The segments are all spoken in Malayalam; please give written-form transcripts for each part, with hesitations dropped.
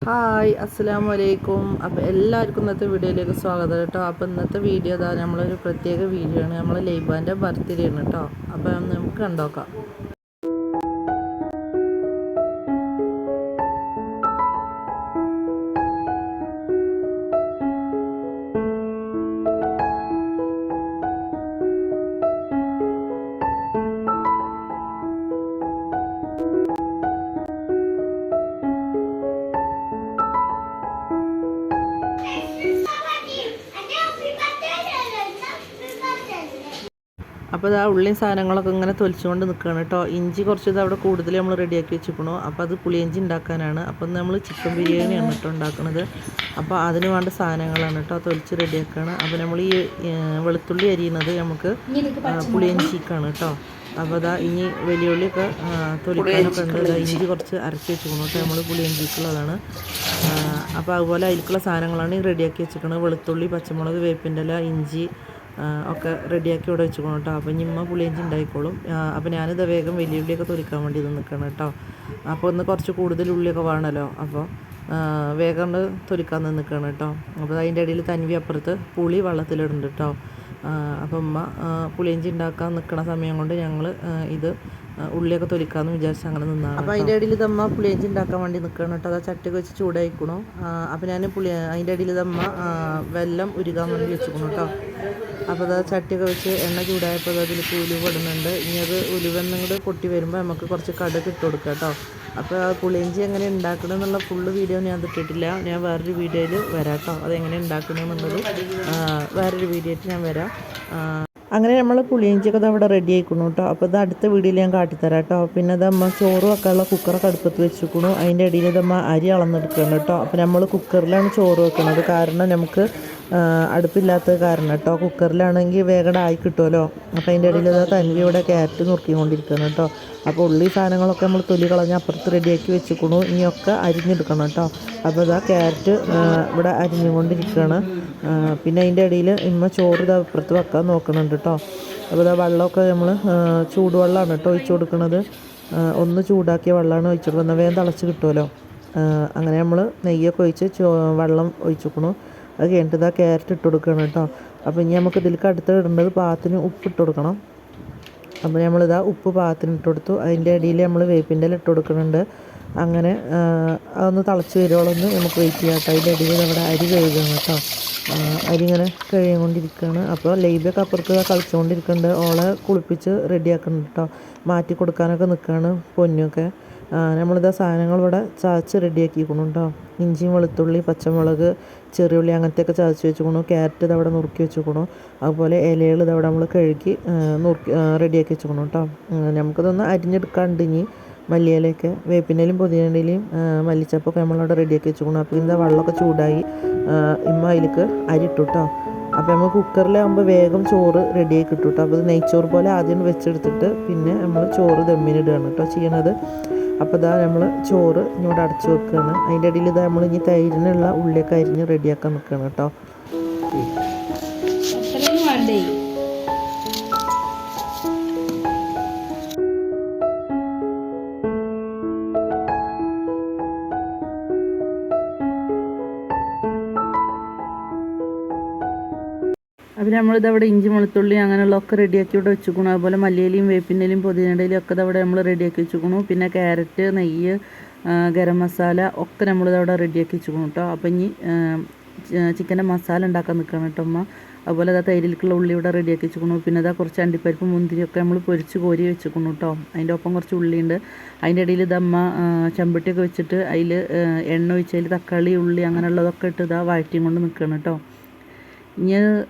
ഹായ് അസ്സലാമു അലൈക്കും. അപ്പോൾ എല്ലാവർക്കും ഇന്നത്തെ വീഡിയോയിലേക്ക് സ്വാഗതം കേട്ടോ. അപ്പോൾ ഇന്നത്തെ വീഡിയോ ഇതാ നമ്മളൊരു പ്രത്യേക വീഡിയോ ആണ്. നമ്മൾ ലൈബാൻ്റെ ബർത്ത്ഡേ ആണ് കേട്ടോ. അപ്പോൾ നമുക്ക് കണ്ടോക്കാം. അപ്പോൾ അത് ആ ഉള്ളിയും സാധനങ്ങളൊക്കെ ഇങ്ങനെ തൊലിച്ചുകൊണ്ട് നിൽക്കുകയാണ് കേട്ടോ. ഇഞ്ചി കുറച്ച് ഇത് അവിടെ കൂടുതൽ നമ്മൾ റെഡിയാക്കി വെച്ചിരിക്കണു. അപ്പോൾ അത് പുളിയിഞ്ചി ഉണ്ടാക്കാനാണ്. അപ്പം നമ്മൾ ചിക്കൻ ബിരിയാണിയാണ് കേട്ടോ ഉണ്ടാക്കുന്നത്. അപ്പോൾ അതിന് വേണ്ട സാധനങ്ങളാണ് കേട്ടോ തൊലിച്ച് റെഡിയാക്കുകയാണ്. അപ്പോൾ നമ്മൾ ഈ വെളുത്തുള്ളി അരിയുന്നത് നമുക്ക് പുളിയിഞ്ചിക്കാണ് കേട്ടോ. അപ്പോൾ അതാ ഇനി വലിയ ഉള്ളിയൊക്കെ തൊലിക്കാനൊക്കെ ഉണ്ട്. ഇഞ്ചി കുറച്ച് അരച്ച് വെച്ചിരിക്കണം കേട്ടോ. നമ്മൾ പുളിയിഞ്ചിക്കുള്ളതാണ്. അപ്പോൾ അതുപോലെ അതിലേക്കുള്ള സാധനങ്ങളാണ് ഈ റെഡിയാക്കി വെച്ചിരിക്കുന്നത്. വെളുത്തുള്ളി, പച്ചമുളക്, വേപ്പിൻ്റെ ഇല, ഇഞ്ചി ഒക്കെ റെഡിയാക്കി ഇവിടെ വെച്ചിരിക്കണം കേട്ടോ. അപ്പോൾ ഇമ്മ പുളിയിഞ്ചി ഉണ്ടായിക്കോളും. അപ്പോൾ ഞാനിത് വേഗം വലിയ ഉള്ളിയൊക്കെ തൊലിക്കാൻ വേണ്ടി ഇത് നിൽക്കണം കേട്ടോ. അപ്പോൾ ഒന്ന് കുറച്ച് കൂടുതൽ ഉള്ളിയൊക്കെ വേണമല്ലോ. അപ്പോൾ വേഗം തൊലിക്കാൻ നിൽക്കണം കേട്ടോ. അപ്പോൾ അതിൻ്റെ ഇടയിൽ തൻവി അപ്പുറത്ത് പുളി വെള്ളത്തിലിടുന്നുണ്ട് കേട്ടോ. അപ്പം ഉമ്മ പുളിയിഞ്ചി ഉണ്ടാക്കാൻ നിൽക്കുന്ന സമയം കൊണ്ട് ഞങ്ങൾ ഇത് ഉള്ളിയൊക്കെ തൊലിക്കാമെന്ന് വിചാരിച്ച് അങ്ങനെ നിന്നാണ്. അപ്പോൾ അതിൻ്റെ ഇടയിൽ ഇതമ്മ പുളിയിഞ്ചി ഉണ്ടാക്കാൻ വേണ്ടി നിൽക്കണം കേട്ടോ. അത് ചട്ടിയൊക്കെ വെച്ച് ചൂടായിക്കണു. അപ്പോൾ ഞാൻ അതിൻ്റെ ഇടയിൽ ഇതമ്മ വെല്ലം ഉരുകാൻ വേണ്ടി വെച്ചിരിക്കണം കേട്ടോ. അപ്പോൾ അത് ചട്ടിയൊക്കെ വെച്ച് എണ്ണ ചൂടായപ്പോൾ അതിലേക്ക് ഉലുവ ഇടുന്നുണ്ട്. ഇനി അത് ഉലുവെന്നും കൂടെ പൊട്ടി വരുമ്പോൾ നമുക്ക് കുറച്ച് കടുക് ഇട്ട് കൊടുക്കാം കേട്ടോ. അപ്പോൾ ആ പുളിയിഞ്ചി എങ്ങനെ ഉണ്ടാക്കണം എന്നുള്ള ഫുള്ള് വീഡിയോ ഞാൻ ഇട്ടിട്ടില്ല. ഞാൻ വേറൊരു വീഡിയോയിൽ വരാം കേട്ടോ. അതെങ്ങനെ ഉണ്ടാക്കണമെന്നുള്ളത് വേറൊരു വീഡിയോ ആയിട്ട് ഞാൻ വരാം. അങ്ങനെ നമ്മൾ പുളിയിഞ്ചിയൊക്കെ അത് അവിടെ റെഡി ആയിക്കണു കേട്ടോ. അപ്പോൾ ഇത് അടുത്ത വീഡിയോയിൽ ഞാൻ കാട്ടിത്തരാം കേട്ടോ. പിന്നെ അതമ്മ ചോറ് വെക്കാനുള്ള കുക്കറൊക്കെ അടുപ്പത്ത് വെച്ചിരിക്കണു. അതിൻ്റെ ഇടയിൽ ഇതമ്മ അരി അളന്നെടുക്കണം കേട്ടോ. അപ്പോൾ നമ്മൾ കുക്കറിലാണ് ചോറ് വെക്കുന്നത്. കാരണം നമുക്ക് അടുപ്പില്ലാത്തത് കാരണം കേട്ടോ. കുക്കറിലാണെങ്കിൽ വേഗം ആയി കിട്ടുമല്ലോ. അപ്പോൾ അതിൻ്റെ ഇടയിൽ അത് തൻവിയുടെ ക്യാരറ്റ് നുറുക്കിക്കൊണ്ടിരിക്കണം കേട്ടോ. അപ്പോൾ ഉള്ളി സാധനങ്ങളൊക്കെ നമ്മൾ തൊലി കളഞ്ഞ് അപ്പുറത്ത് റെഡിയാക്കി വെച്ചിരിക്കണു. ഇനിയൊക്കെ അരിഞ്ഞെടുക്കണം കേട്ടോ. അപ്പോൾ ഇതാ ക്യാരറ്റ് ഇവിടെ അരിഞ്ഞുകൊണ്ടിരിക്കുകയാണ്. പിന്നെ അതിൻ്റെ ഇടയിൽ ഇമ്മ ചോറ് ഇത് അപ്പുറത്ത് വെക്കാൻ നോക്കണുണ്ട് കേട്ടോ. അപ്പോൾ ഇതാ വെള്ളമൊക്കെ നമ്മൾ ചൂടുവെള്ളമാണ് കേട്ടോ ഒഴിച്ചു കൊടുക്കുന്നത്. ഒന്ന് ചൂടാക്കിയ വെള്ളമാണ് ഒഴിച്ചു കൊടുക്കുന്നത്. വേഗം തിളച്ച് കിട്ടുമല്ലോ. അങ്ങനെ നമ്മൾ നെയ്യൊക്കെ ഒഴിച്ച് വെള്ളം ഒഴിച്ചിരിക്കണു. അത് കഴിഞ്ഞിട്ട് ഇതാ ക്യാരറ്റ് ഇട്ട് കൊടുക്കണം കേട്ടോ. അപ്പോൾ ഇനി നമുക്ക് ഇതിലേക്ക് അടുത്ത് ഇടേണ്ടത് പാകത്തിന് ഉപ്പ് ഇട്ട് കൊടുക്കണം. അപ്പോൾ നമ്മളിതാ ഉപ്പ് പാകത്തിന് ഇട്ട് കൊടുത്തു. അതിൻ്റെ ഇടയിൽ നമ്മൾ വേപ്പിൻ്റെ ഇല ഇട്ട് കൊടുക്കുന്നുണ്ട്. അങ്ങനെ അതൊന്ന് തിളച്ച് വരുവോളൊന്ന് നമുക്ക് വെയിറ്റ് ചെയ്യാം കേട്ടോ. അതിൻ്റെ ഇടയിൽ നമ്മുടെ അരി കഴുകണം കേട്ടോ. അരി ഇങ്ങനെ കഴുകിക്കൊണ്ടിരിക്കുകയാണ്. അപ്പോൾ ലൈബൊക്കെ അപ്പുറത്ത് കളിച്ചുകൊണ്ടിരിക്കുന്നുണ്ട്. ഓളെ കുളിപ്പിച്ച് റെഡിയാക്കുന്നുണ്ട് കേട്ടോ. മാറ്റി കൊടുക്കാനൊക്കെ നിൽക്കുകയാണ് പൊന്നൊക്കെ. നമ്മളിതാ സാധനങ്ങൾ ഇവിടെ ചതച്ച് റെഡിയാക്കിക്കണം കേട്ടോ. ഇഞ്ചിയും വെളുത്തുള്ളി, പച്ചമുളക്, ചെറിയുള്ളി അങ്ങനത്തെയൊക്കെ ചതച്ച് വെച്ചുകൊണ്ടു. ക്യാരറ്റ് ഇതവിടെ നുറുക്കി വെച്ചുകൊണ്ടു. അതുപോലെ ഇലകൾ ഇതവിടെ നമ്മൾ കഴുകി റെഡിയാക്കി വെച്ചുകൊണ്ടു കേട്ടോ. നമുക്കിതൊന്ന് അരിഞ്ഞെടുക്കാണ്ട് ഇനി മല്ലിയിലയൊക്കെ വേപ്പിൻ്റെലും പുതിനയിലും മല്ലിച്ചപ്പൊക്കെ നമ്മളവിടെ റെഡിയാക്കി വെച്ചുകൊണ്ടു. അപ്പോൾ ഇതിൻ്റെ വെള്ളമൊക്കെ ചൂടായി ഇമ്മ അതിലേക്ക് അരി ഇട്ടു കേട്ടോ. അപ്പോൾ നമ്മൾ കുക്കറിലാകുമ്പോൾ വേഗം ചോറ് റെഡിയാക്കി കിട്ടും കേട്ടോ. അപ്പോൾ ഇത് നെയ്ച്ചോറ് പോലെ ആദ്യം വെച്ചെടുത്തിട്ട് പിന്നെ നമ്മൾ ചോറ് ദമ്മിനിടുകയാണ് കേട്ടോ ചെയ്യണത്. അപ്പോൾ ഇതാ നമ്മൾ ചോറ് ഇങ്ങോട്ട് അടച്ചു വെക്കുകയാണ്. അതിൻ്റെ ഇടയിൽ ഇതാ നമ്മൾ ഇനി തൈരിനുള്ള ഉള്ളിയൊക്കെ അരിഞ്ഞ് റെഡിയാക്കാൻ നിൽക്കുകയാണ് കേട്ടോ. അപ്പോൾ നമ്മളിതവിടെ ഇഞ്ചി വെളുത്തുള്ളി അങ്ങനെയുള്ളതൊക്കെ റെഡിയാക്കി ഇവിടെ വെച്ചിരിക്കണു. അതുപോലെ മല്ലിയിലയും വേപ്പിൻ്റെലും പുതിനയിലയും ഒക്കെ ഇതവിടെ നമ്മൾ റെഡിയാക്കി വെച്ചിരിക്കണു. പിന്നെ ക്യാരറ്റ്, നെയ്യ്, ഗരം മസാല ഒക്കെ നമ്മളിതവിടെ റെഡിയാക്കി വെച്ചിരിക്കണു കേട്ടോ. അപ്പോൾ ഇനി ചിക്കൻ്റെ മസാല ഉണ്ടാക്കാൻ നിൽക്കണം കേട്ടോ അമ്മ. അതുപോലെ അതാ തൈരിലേക്കുള്ള ഉള്ളി ഇവിടെ റെഡിയാക്കി വെച്ചിരിക്കണു. പിന്നെ അതാ കുറച്ച് അണ്ടിപ്പരിപ്പ് മുന്തിരിയൊക്കെ നമ്മൾ പൊരിച്ച് കോരി വെച്ചിരിക്കണു കേട്ടോ. അതിൻ്റെ ഒപ്പം കുറച്ച് ഉള്ളിയുണ്ട്. അതിൻ്റെ ഇടയിൽ ഇതമ്മ ചെമ്പട്ടിയൊക്കെ വെച്ചിട്ട് അതിൽ എണ്ണ ഒഴിച്ച് അതിൽ തക്കാളി, ഉള്ളി അങ്ങനെയുള്ളതൊക്കെ ഇട്ട് ഇതാ വഴറ്റിയും കൊണ്ട് നിൽക്കണം കേട്ടോ. ഇനി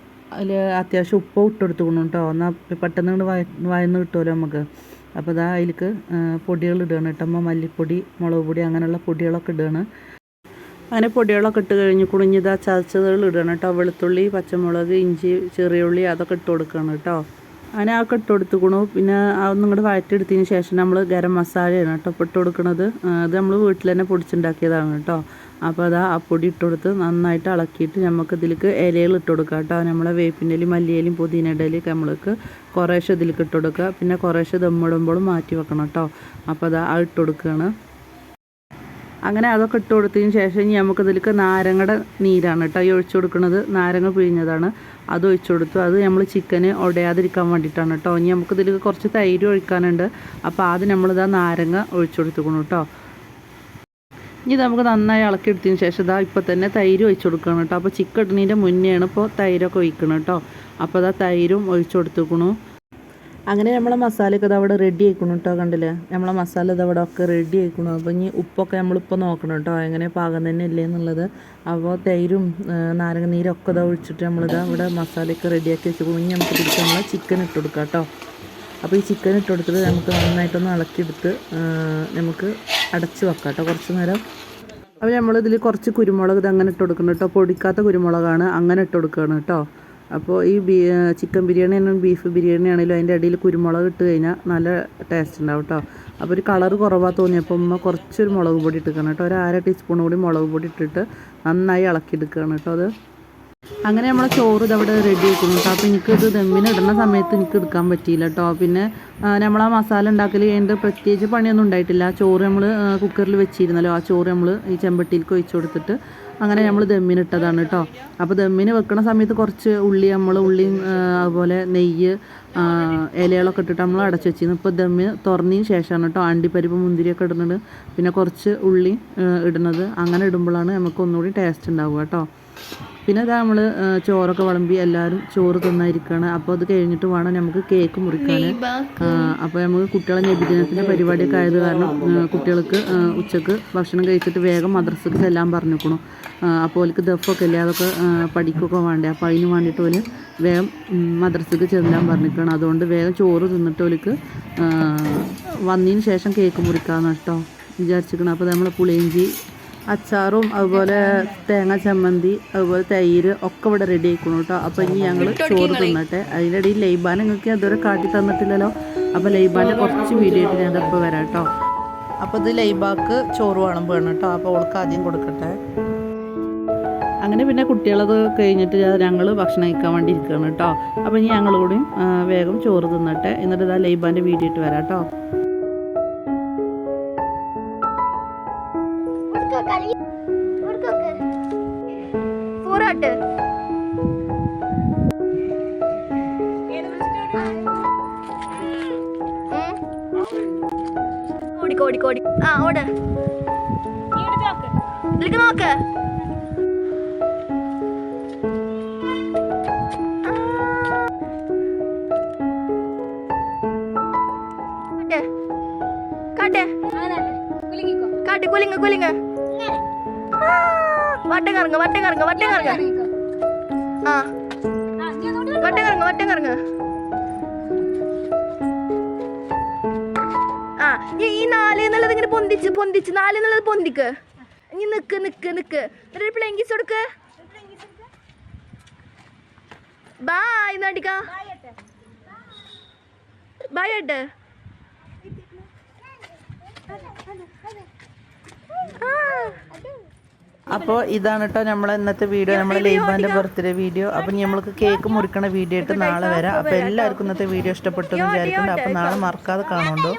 അതിൽ അത്യാവശ്യം ഉപ്പ് ഇട്ടെടുത്തുക്കണം കേട്ടോ. എന്നാൽ പെട്ടെന്ന് കൊണ്ട് വയന്ന് കിട്ടുമല്ലോ നമുക്ക്. അപ്പോൾ ഇതാ അതിലേക്ക് പൊടികൾ ഇടുകയാണ് കേട്ടോ. മല്ലിപ്പൊടി, മുളക് പൊടി അങ്ങനെയുള്ള പൊടികളൊക്കെ ഇടുകയാണ്. അങ്ങനെ പൊടികളൊക്കെ ഇട്ട് കഴിഞ്ഞ് കുടിഞ്ഞിതാ ചതച്ചതുകൾ ഇടുകയാണ് കേട്ടോ. വെളുത്തുള്ളി, പച്ചമുളക്, ഇഞ്ചി, ചെറിയ ഉള്ളി അതൊക്കെ ഇട്ട് കൊടുക്കുകയാണ് കേട്ടോ. അങ്ങനെ അതൊക്കെ ഇട്ട് കൊടുത്തുക്കണു. പിന്നെ അതൊന്നും ഇങ്ങോട്ട് വഴറ്റിയെടുത്തതിന് ശേഷം നമ്മൾ ഗരം മസാലയാണ് കേട്ടോ ഇപ്പോൾ ഇട്ട് കൊടുക്കുന്നത്. അത് നമ്മൾ വീട്ടിൽ തന്നെ പൊടിച്ചുണ്ടാക്കിയതാണ് കേട്ടോ. അപ്പോൾ അതാ ആ പൊടി ഇട്ട് കൊടുത്ത് നന്നായിട്ട് ഇളക്കിയിട്ട് നമുക്ക് ഇതിലേക്ക് ഇലകൾ ഇട്ട് കൊടുക്കുക കേട്ടോ. നമ്മളെ വേപ്പിൻ്റെ ഇലയും മല്ലിയിലയും പുതിനയുടെ ഇലയൊക്കെ നമ്മൾക്ക് കുറേശ്ശെ ഇതിലേക്ക് ഇട്ട് കൊടുക്കുക. പിന്നെ കുറേശ്ശെ ദമ്മിടുമ്പോഴും മാറ്റി വെക്കണം കേട്ടോ. അപ്പോൾ അതാ ഇട്ട് കൊടുക്കുകയാണ്. അങ്ങനെ അതൊക്കെ ഇട്ട് കൊടുത്തതിന് ശേഷം ഇനി നമുക്കിതിലേക്ക് നാരങ്ങയുടെ നീരാണ് കേട്ടോ ഈ ഒഴിച്ചു കൊടുക്കുന്നത്. നാരങ്ങ പിഴിഞ്ഞതാണ്, അത് ഒഴിച്ചു കൊടുത്തു. അത് നമ്മൾ ചിക്കന് ഉടയാതിരിക്കാൻ വേണ്ടിയിട്ടാണ് കേട്ടോ. ഇനി നമുക്കിതിലേക്ക് കുറച്ച് തൈര് ഒഴിക്കാനുണ്ട്. അപ്പോൾ ആദ്യം നമ്മളിതാ നാരങ്ങ ഒഴിച്ചു കൊടുത്തുക്കണം കേട്ടോ. ഇനി നമുക്ക് നന്നായി ഇളക്കി എടുത്തതിന് ശേഷം ഇതാ ഇപ്പോൾ തന്നെ തൈര് ഒഴിച്ചു കൊടുക്കണം കേട്ടോ. അപ്പോൾ ചിക്കൻ ഇടുന്നതിൻ്റെ മുന്നെയാണ് ഇപ്പോൾ തൈരൊക്കെ ഒഴിക്കണം കേട്ടോ. അപ്പോൾ അതാ തൈരും ഒഴിച്ചു കൊടുത്തേക്കണു. അങ്ങനെ നമ്മളെ മസാലയൊക്കെ ഇതവിടെ റെഡി ആയിക്കണം കേട്ടോ. കണ്ടില്ലേ, നമ്മളെ മസാല ഇതവിടെ ഒക്കെ റെഡി ആയിക്കണം. അപ്പോൾ ഇനി ഉപ്പൊക്കെ നമ്മളിപ്പോൾ നോക്കണം കേട്ടോ, എങ്ങനെ പാകം തന്നെ ഇല്ലേ എന്നുള്ളത്. അപ്പോൾ തൈരും നാരങ്ങ നീരൊക്കെ ഇതാ ഒഴിച്ചിട്ട് നമ്മളിതാ ഇവിടെ മസാലയൊക്കെ റെഡിയാക്കി വെച്ചിരിക്കണം. ഇനി നമുക്ക് തിരിച്ച് നമ്മൾ ചിക്കൻ ഇട്ട് കൊടുക്കാം കേട്ടോ. അപ്പോൾ ഈ ചിക്കൻ ഇട്ട് കൊടുത്തിട്ട് നമുക്ക് നന്നായിട്ടൊന്ന് ഇളക്കിയെടുത്ത് നമുക്ക് അടച്ച് വെക്കാം കേട്ടോ കുറച്ച് നേരം. അപ്പോൾ നമ്മളിതിൽ കുറച്ച് കുരുമുളക് ഇത് അങ്ങനെ ഇട്ട് കൊടുക്കണം കേട്ടോ. പൊടിക്കാത്ത കുരുമുളകാണ്, അങ്ങനെ ഇട്ട് കൊടുക്കുകയാണ് കേട്ടോ. അപ്പോൾ ഈ ചിക്കൻ ബിരിയാണി ആണെങ്കിലും ബീഫ് ബിരിയാണി ആണെങ്കിലും അതിൻ്റെ അടിയിൽ കുരുമുളക് ഇട്ട് കഴിഞ്ഞാൽ നല്ല ടേസ്റ്റ് ഉണ്ടാവും കേട്ടോ. അപ്പോൾ ഒരു കളർ കുറവാ തോന്നിയപ്പോൾ ഉമ്മ കുറച്ചൊരു മുളക് പൊടി ഇട്ടിരിക്കണം കേട്ടോ. ഒരു 1/2 ടീസ്പൂൺ കൂടി മുളക് പൊടി ഇട്ടിട്ട് നന്നായി ഇളക്കിയെടുക്കുകയാണ് കേട്ടോ അത്. അങ്ങനെ നമ്മളെ ചോറ് ഇതവിടെ റെഡി ആക്കണം കേട്ടോ. അപ്പോൾ എനിക്കിത് ദമ്മിന് ഇടുന്ന സമയത്ത് എനിക്ക് എടുക്കാൻ പറ്റിയില്ല കേട്ടോ. പിന്നെ നമ്മളാ മസാല ഉണ്ടാക്കൽ അതിൻ്റെ പ്രത്യേകിച്ച് പണിയൊന്നും ഉണ്ടായിട്ടില്ല. ചോറ് നമ്മൾ കുക്കറിൽ വെച്ചിരുന്നല്ലോ, ആ ചോറ് നമ്മൾ ഈ ചെമ്പട്ടിയിലേക്ക് ഒഴിച്ചു കൊടുത്തിട്ട് അങ്ങനെ നമ്മൾ ദമ്മിനിട്ടതാണ് കേട്ടോ. അപ്പോൾ ദമ്മിന് വെക്കുന്ന സമയത്ത് കുറച്ച് ഉള്ളിയും അതുപോലെ നെയ്യ് ഇലകളൊക്കെ ഇട്ടിട്ട് നമ്മൾ അടച്ചു വെച്ചിരുന്നു. ഇപ്പോൾ ദമ്മ് തുറന്നതിന് ശേഷമാണ് കേട്ടോ അണ്ടിപ്പരിപ്പ് മുന്തിരിയൊക്കെ ഇടുന്നത്, പിന്നെ കുറച്ച് ഉള്ളി ഇടുന്നത്. അങ്ങനെ ഇടുമ്പോഴാണ് നമുക്ക് ഒന്നുകൂടി ടേസ്റ്റ് ഉണ്ടാവുക കേട്ടോ. പിന്നെ ഇതാ നമ്മൾ ചോറൊക്കെ വിളമ്പി എല്ലാവരും ചോറ് തിന്നായിരിക്കുകയാണ്. അപ്പോൾ അത് കഴിഞ്ഞിട്ട് വേണം നമുക്ക് കേക്ക് മുറിക്കാൻ. അപ്പോൾ നമുക്ക് കുട്ടികളെ നബിദിനത്തിൻ്റെ പരിപാടിയൊക്കെ ആയത് കാരണം കുട്ടികൾക്ക് ഉച്ചക്ക് ഭക്ഷണം കഴിച്ചിട്ട് വേഗം മദ്രസക്ക് ചെല്ലാൻ പറഞ്ഞിരിക്കണം. അപ്പോൾ ഓർക്ക് ദഫൊക്കെ ഇല്ലേ, അതൊക്കെ പഠിക്കുകയൊക്കെ വേണ്ടേ. അപ്പോൾ അതിന് വേണ്ടിയിട്ട് ഓല് വേഗം മദ്രസക്ക് ചെല്ലാൻ പറഞ്ഞിരിക്കണം. അതുകൊണ്ട് വേഗം ചോറ് തിന്നിട്ട് ഓർക്ക് വന്നതിന് ശേഷം കേക്ക് മുറിക്കാമെന്ന് കേട്ടോ വിചാരിച്ചിരിക്കണം. അപ്പോൾ നമ്മൾ പുളിയിഞ്ചി അച്ചാറും അതുപോലെ തേങ്ങ ചമ്മന്തി അതുപോലെ തൈര് ഒക്കെ ഇവിടെ റെഡി ആയിക്കണം കേട്ടോ. അപ്പോൾ ഇനി ഞങ്ങൾ ചോറ് തിന്നട്ടെ. അതിൻ്റെ ഇടയിൽ ലൈബാൻ നിങ്ങൾക്ക് അതുവരെ കാട്ടി തന്നിട്ടില്ലല്ലോ. അപ്പോൾ ലൈബാൻ്റെ കുറച്ച് വീഡിയോ ആയിട്ട് ഞാൻ ഇപ്പോൾ വരാം കേട്ടോ. അപ്പോൾ ഇത് ലൈബാക്ക് ചോറ് വേണം കേട്ടോ. അപ്പോൾ അവൾക്ക് ആദ്യം കൊടുക്കട്ടെ. അങ്ങനെ പിന്നെ കുട്ടികളത് കഴിഞ്ഞിട്ട് ഞങ്ങൾ ഭക്ഷണം കഴിക്കാൻ വേണ്ടി ഇരിക്കുകയാണ് കേട്ടോ. അപ്പോൾ ഇനി ഞങ്ങളോടും വേഗം ചോറ് തിന്നട്ടെ. എന്നിട്ട് ഇതാ ലൈബാൻ്റെ വീഡിയോ ആയിട്ട് വരാം കേട്ടോ. ഓടിക്കോടി ആ ഓട് ഇതിലേക്ക് നോക്ക്. കാട്ട് കുലിങ്ങ വട്ടം കറങ്ങ ആ വട്ടം കറങ്ങ ആ ഈ 4 എന്നുള്ളത് ഇങ്ങനെ പൊന്തിച്ച് 4 എന്നുള്ളത് പൊന്തിക്ക്. ഇനി നിക്ക് ഒരു പ്ലെങ്കിസ് കൊടുക്ക്. ബായ് നാട്ടിക്ക ബായ് ഏട്ട്. അപ്പോൾ ഇതാണ് കേട്ടോ നമ്മളെ ഇന്നത്തെ വീഡിയോ, നമ്മളെ ലൈബാൻ്റെ ബർത്ത്ഡേ വീഡിയോ. അപ്പം നമ്മൾക്ക് കേക്ക് മുറിക്കണ വീഡിയോ ആയിട്ട് നാളെ വരാം. അപ്പോൾ എല്ലാവർക്കും ഇന്നത്തെ വീഡിയോ ഇഷ്ടപ്പെട്ടു എന്ന് വിചാരിക്കുന്നുണ്ട്. അപ്പോൾ നാളെ മറക്കാതെ കാണുന്നുണ്ടോ.